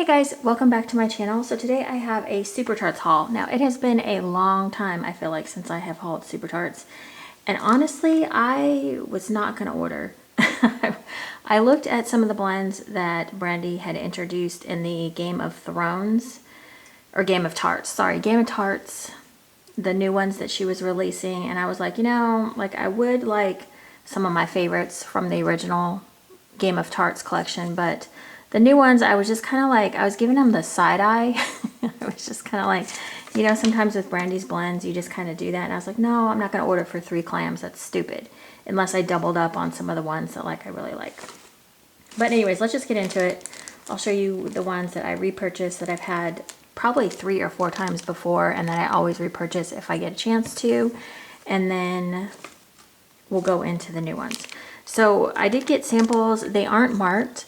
Hey guys, welcome back to my channel. So today I have a Super Tarts haul. Now it has been a long time, I feel like, since I have hauled Super Tarts. And honestly, I was not going to order. I looked at some of the blends that Brandy had introduced in the Game of Thrones, or Game of Tarts, sorry, Game of Tarts, the new ones that she was releasing. And I was like, I would like some of my favorites from the original Game of Tarts collection, but the new ones, I was just kind of like, I was giving them the side eye. I was just kind of like, sometimes with Brandy's blends, you just kind of do that. And I was like, no, I'm not going to order for 3 clams. That's stupid. Unless I doubled up on some of the ones that I really like. But anyways, let's just get into it. I'll show you the ones that I repurchased that I've had probably 3 or 4 times before, and that I always repurchase if I get a chance to. And then we'll go into the new ones. So I did get samples. They aren't marked,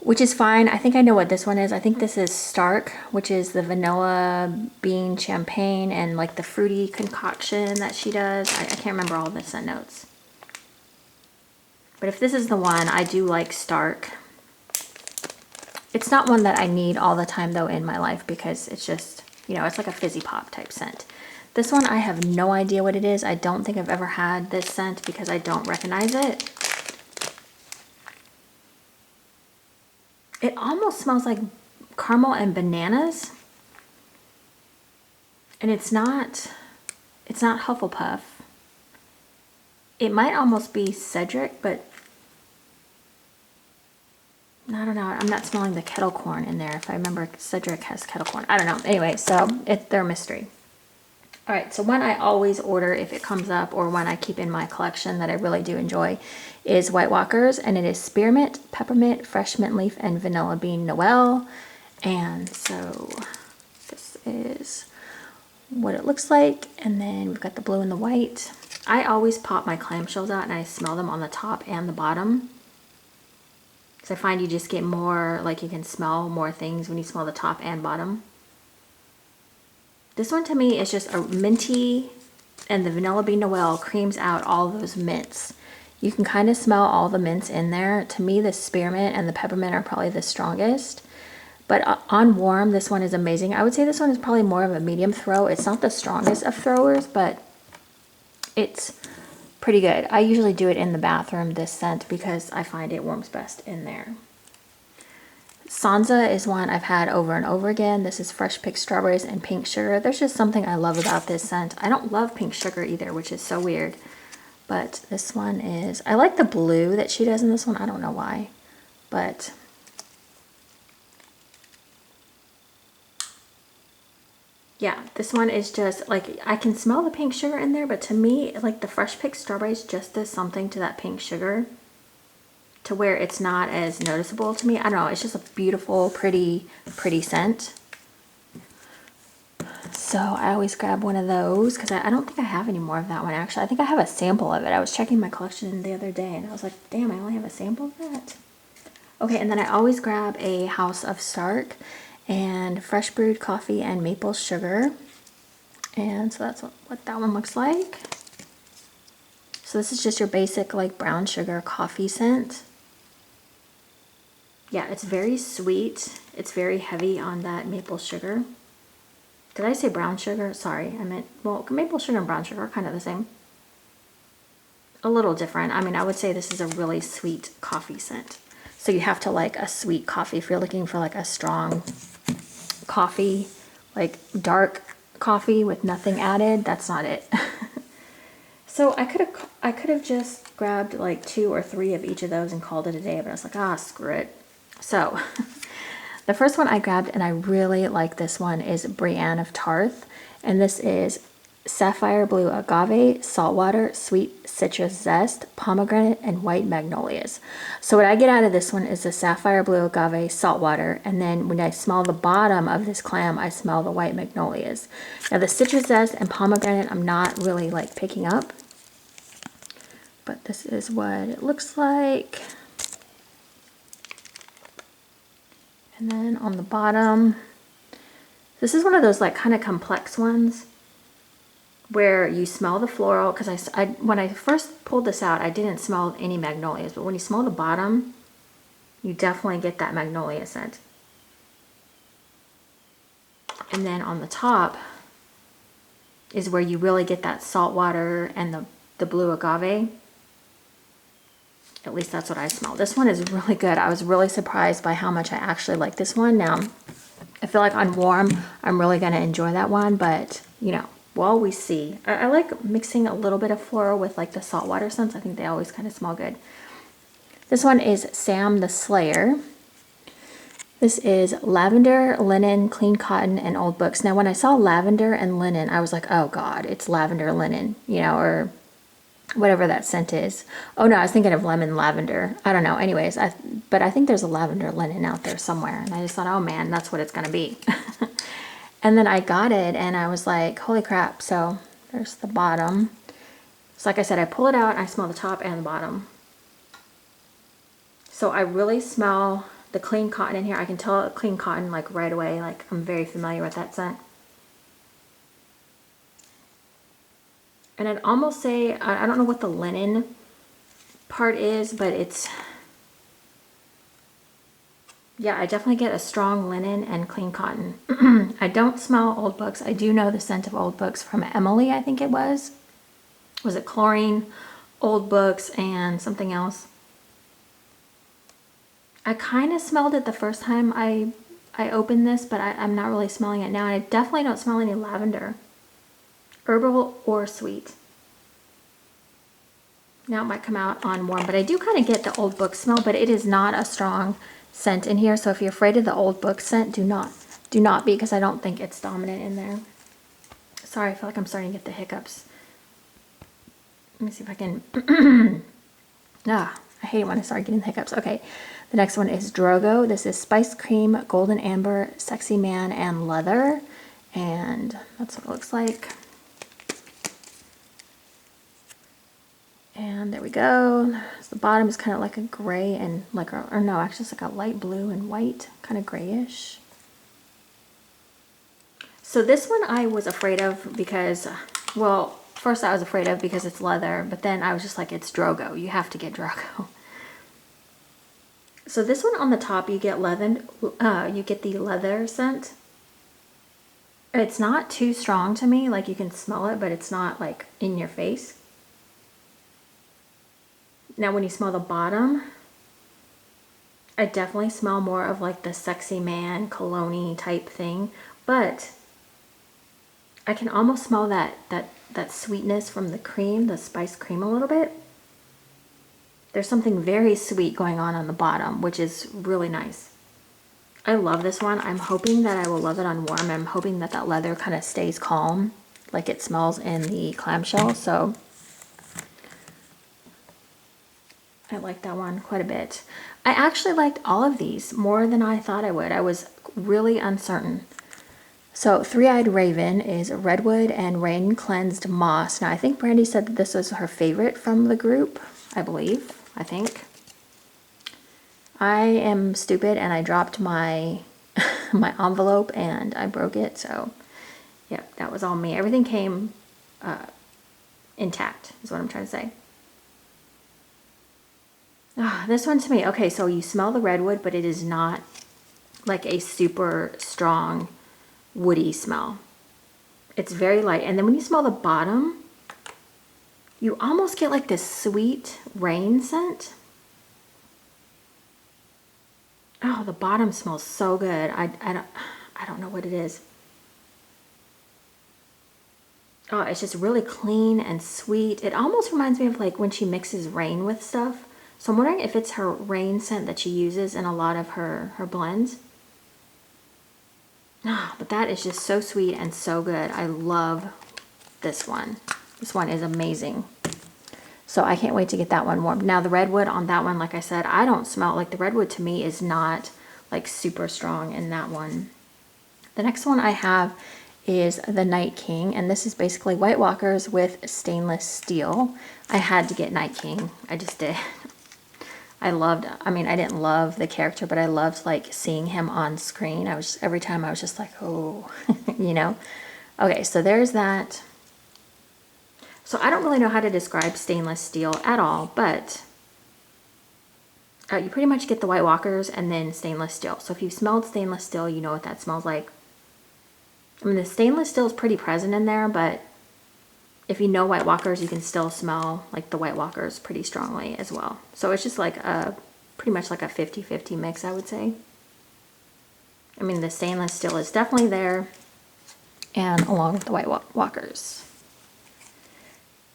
which is fine. I think I know what this one is. I think this is Stark, which is the vanilla bean champagne and like the fruity concoction that she does. I can't remember all the scent notes. But if this is the one, I do like Stark. It's not one that I need all the time though in my life, because it's just, it's like a fizzy pop type scent. This one, I have no idea what it is. I don't think I've ever had this scent because I don't recognize it. It almost smells like caramel and bananas. And it's not Hufflepuff. It might almost be Cedric, but I don't know. I'm not smelling the kettle corn in there. If I remember, Cedric has kettle corn. I don't know. Anyway, so they're a mystery. All right, so one I always order if it comes up, or one I keep in my collection that I really do enjoy, is White Walkers, and it is spearmint, peppermint, fresh mint leaf, and vanilla bean Noel. And so this is what it looks like, and then we've got the blue and the white. I always pop my clamshells out and I smell them on the top and the bottom, because I find you just get more, you can smell more things when you smell the top and bottom. This one to me is just a minty, and the vanilla bean Noel creams out all those mints. You can kind of smell all the mints in there. To me, the spearmint and the peppermint are probably the strongest. But on warm, this one is amazing. I would say this one is probably more of a medium throw. It's not the strongest of throwers, but it's pretty good. I usually do it in the bathroom, this scent, because I find it warms best in there. Sansa is one I've had over and over again. This is fresh picked strawberries and pink sugar. There's just something I love about this scent. I don't love pink sugar either, which is so weird. But this one is, I like the blue that she does in this one. I don't know why, but yeah, this one is just I can smell the pink sugar in there, but to me, the fresh picked strawberries just does something to that pink sugar to where it's not as noticeable to me. I don't know, it's just a beautiful, pretty scent. So I always grab one of those, because I don't think I have any more of that one actually. I think I have a sample of it. I was checking my collection the other day and I was like, damn, I only have a sample of that. Okay, and then I always grab a House of Stark and fresh brewed coffee and maple sugar. And so that's what that one looks like. So this is just your basic brown sugar coffee scent. Yeah, it's very sweet. It's very heavy on that maple sugar. Did I say brown sugar? Sorry, I meant, well, maple sugar and brown sugar are kind of the same. A little different. I mean, I would say this is a really sweet coffee scent. So you have to like a sweet coffee if you're looking for a strong coffee, dark coffee with nothing added. That's not it. So I could have just grabbed 2 or 3 of each of those and called it a day, but I was like, screw it. So the first one I grabbed, and I really like this one, is Brienne of Tarth. And this is sapphire blue agave, saltwater, sweet citrus zest, pomegranate, and white magnolias. So what I get out of this one is the sapphire blue agave, saltwater, and then when I smell the bottom of this clam, I smell the white magnolias. Now the citrus zest and pomegranate, I'm not really picking up, but this is what it looks like. And then on the bottom, this is one of those kind of complex ones where you smell the floral, because when I first pulled this out, I didn't smell any magnolias, but when you smell the bottom, you definitely get that magnolia scent. And then on the top is where you really get that salt water and the blue agave. At least that's what I smell. This one is really good. I was really surprised by how much I actually like this one. Now, I feel like on warm, I'm really going to enjoy that one, but you know, well, we see. I like mixing a little bit of floral with like the saltwater scents. I think they always kind of smell good. This one is Sam the Slayer. This is lavender, linen, clean cotton, and old books. Now, when I saw lavender and linen, I was like, oh God, it's lavender linen, you know, or whatever that scent is. Oh no, I was thinking of lemon lavender. I don't know. Anyways, but I think there's a lavender linen out there somewhere. And I just thought, oh man, that's what it's going to be. And then I got it and I was like, holy crap. So there's the bottom. So like I said, I pull it out and I smell the top and the bottom. So I really smell the clean cotton in here. I can tell clean cotton like right away. Like I'm very familiar with that scent. And I'd almost say, I don't know what the linen part is, but it's, yeah, I definitely get a strong linen and clean cotton. I don't smell old books. I do know the scent of old books from Emily, I think it was. Was it chlorine, old books, and something else? I kind of smelled it the first time I opened this, but I'm not really smelling it now. And I definitely don't smell any lavender. Herbal or sweet. Now it might come out on warm, but I do kind of get the old book smell, but it is not a strong scent in here. So if you're afraid of the old book scent, do not be, because I don't think it's dominant in there. Sorry, I feel like I'm starting to get the hiccups. Let me see if I can. I hate it when I start getting the hiccups. Okay, the next one is Drogo. This is Spice Cream, Golden Amber, Sexy Man, and Leather. And that's what it looks like. And there we go. So the bottom is kind of like a gray and like a, or no, actually it's like a light blue and white, kind of grayish. So this one I was afraid of because, well, first I was afraid of because it's leather, but then I was just like, it's Drogo. You have to get Drogo. So this one on the top, you get you get the leather scent. It's not too strong to me. Like you can smell it, but it's not like in your face. Now when you smell the bottom, I definitely smell more of like the Sexy Man cologne-y type thing, but I can almost smell that sweetness from the cream, the spiced cream a little bit. There's something very sweet going on the bottom, which is really nice. I love this one. I'm hoping that I will love it on warm. I'm hoping that that leather kind of stays calm like it smells in the clamshell. So I like that one quite a bit. I actually liked all of these more than I thought I would. I was really uncertain. So Three-Eyed Raven is Redwood and Rain Cleansed Moss. Now I think Brandy said that this was her favorite from the group, I believe, I think. I am stupid and I dropped my my envelope and I broke it. So yep, that was all me. Everything came intact is what I'm trying to say. This one to me, okay, so you smell the redwood, but it is not like a super strong woody smell. It's very light. And then when you smell the bottom, you almost get like this sweet rain scent. Oh, the bottom smells so good. I don't know what it is. Oh, it's just really clean and sweet. It almost reminds me of like when she mixes rain with stuff. So I'm wondering if it's her rain scent that she uses in a lot of her blends. But that is just so sweet and so good. I love this one. This one is amazing. So I can't wait to get that one warm. Now the redwood on that one, like I said, I don't smell, like the redwood to me is not like super strong in that one. The next one I have is the Night King, and this is basically White Walkers with stainless steel. I had to get Night King. I just did. I didn't love the character, but I loved like seeing him on screen. Every time I was just like, oh, you know. Okay, so there's that. So I don't really know how to describe stainless steel at all, but you pretty much get the White Walkers and then stainless steel. So if you've smelled stainless steel, you know what that smells like. I mean, the stainless steel is pretty present in there, but if you know White Walkers, you can still smell like the White Walkers pretty strongly as well. So it's just like a, pretty much like a 50-50 mix, I would say. I mean, the stainless steel is definitely there, and along with the White Walkers.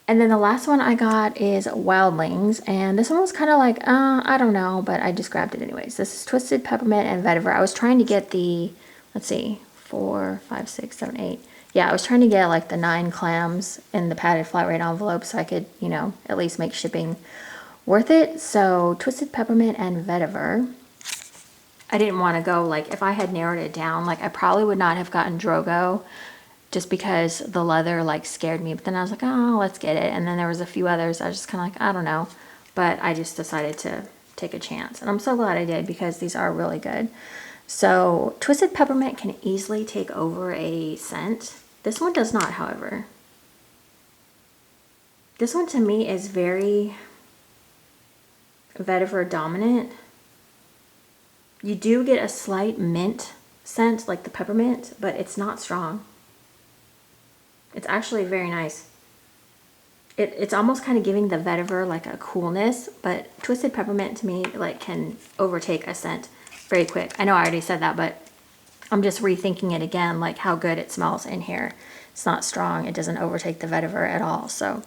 And then the last one I got is Wildlings, and this one was kind of like, I don't know, but I just grabbed it anyways. This is Twisted Peppermint and Vetiver. I was trying to get the, let's see, 4, 5, 6, 7, 8. Yeah, I was trying to get like the 9 clams in the padded flat rate envelope so I could, you know, at least make shipping worth it. So Twisted Peppermint and Vetiver. I didn't want to go, like, if I had narrowed it down, like, I probably would not have gotten Drogo just because the leather, like, scared me. But then I was like, oh, let's get it. And then there was a few others. I was just kind of like, I don't know. But I just decided to take a chance. And I'm so glad I did because these are really good. So Twisted Peppermint can easily take over a scent. This one does not, however. This one to me is very vetiver dominant. You do get a slight mint scent, like the peppermint, but it's not strong. It's actually very nice. It's almost kind of giving the vetiver like a coolness, but Twisted Peppermint to me like can overtake a scent very quick. I know I already said that, but I'm just rethinking it again, like how good it smells in here. It's not strong. It doesn't overtake the vetiver at all. So,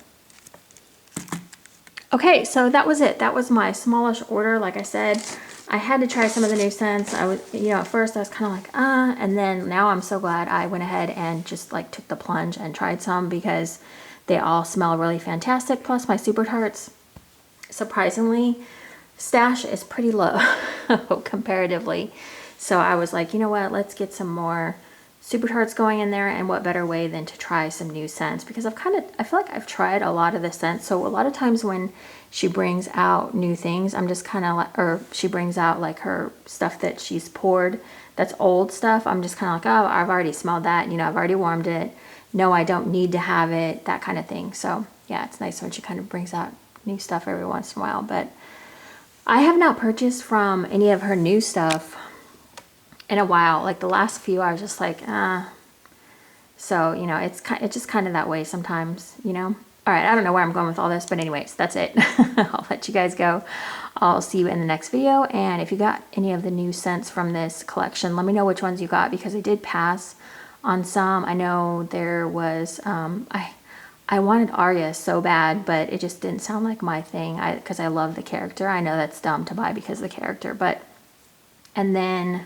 okay, so that was it. That was my smallish order. Like I said, I had to try some of the new scents. I was, you know, at first I was kind of like, and then now I'm so glad I went ahead and just like took the plunge and tried some because they all smell really fantastic. Plus my Super Tarts, surprisingly, stash is pretty low comparatively. So I was like, you know what, let's get some more Super Tarts going in there, and what better way than to try some new scents, because I feel like I've tried a lot of the scents. So a lot of times when she brings out new things, I'm just kind of like, or she brings out like her stuff that she's poured, that's old stuff, I'm just kind of like, oh, I've already smelled that, you know, I've already warmed it. No, I don't need to have it, that kind of thing. So yeah, it's nice when she kind of brings out new stuff every once in a while. But I have not purchased from any of her new stuff in a while. Like the last few, I was just like, So, you know, it's just kind of that way sometimes, you know. All right, I don't know where I'm going with all this, but anyways, that's it. I'll let you guys go. I'll see you in the next video. And if you got any of the new scents from this collection, let me know which ones you got, because I did pass on some. I know there was, I wanted Arya so bad, but it just didn't sound like my thing, because I love the character. I know that's dumb to buy because of the character, but, and then,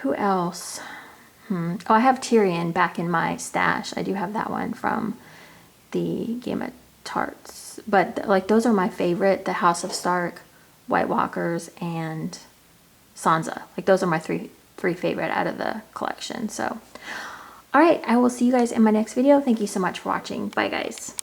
who else? Oh, I have Tyrion back in my stash. I do have that one from the Game of Tarts. But like those are my favorite. The House of Stark, White Walkers, and Sansa. Like those are my three favorite out of the collection. So, all right, I will see you guys in my next video. Thank you so much for watching. Bye, guys.